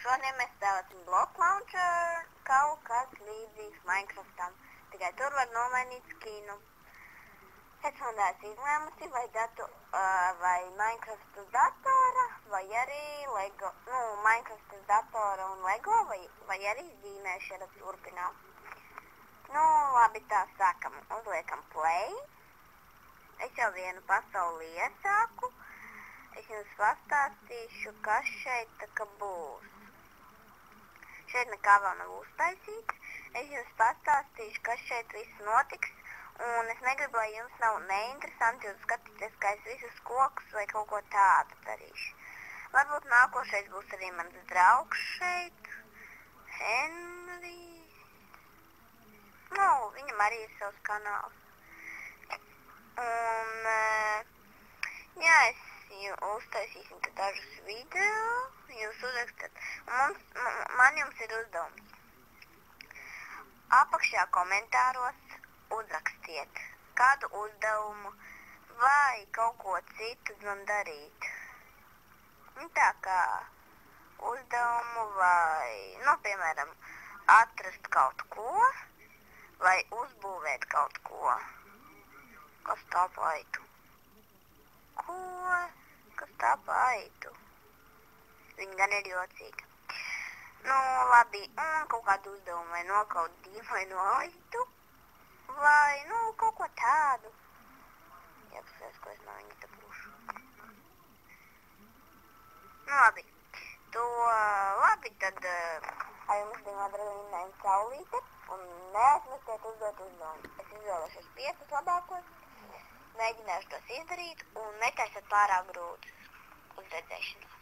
šodien mēs spēlēsim Block Launcher, kaut kas līdzīgs Minecraftam. Tikai tur var nomainīt skinu. Es man esmu izlēmusi, vai Minecraft uz datora, vai arī Lego, Minecraft uz datora un Lego, vai arī zīmēšana turpināt. Labi, tā sākam, uzliekam play. Es jau vienu pasauli iesāku. Es jums pastāstīšu, kas šeit tā būs. Šeit nekā vēl nav uztaisīts. Es jums pastāstīšu, kas šeit viss notiks. Un es negribu, lai jums nav neinteresanti jūs skatīties, kā es visus kokus vai kaut ko tādu darīšu. Varbūt nākošais būs arī mans draugs šeit. Henrijs. Viņam arī ir savs kanāls. Un, jā, uztaisīsim te dažus video, jūs uzrakstat. Man jums ir uzdevums. Apakšā komentāros uzrakstiet kādu uzdevumu vai kaut ko citu man darīt. Tā kā uzdevumu vai, piemēram, atrast kaut ko vai uzbūvēt kaut ko. Kas tā paitu? Ko? Kas tā paitu? Viņa gan ir jocīga. Labi, un kaut kādu uzdevumu vai nokaut dīvainu aitu. Vai, kaut ko tādu. Jāpasies, ko es no viņa te būšu. Labi. Labi, tad ar jums dienā draudinājums saulīte un neaizmirstiet uzdot uzdevumu. Es izvēlēšos 5 labākos. Mēģināšu tos izdarīt un netaisat pārāk grūtus. Uz redzēšanos.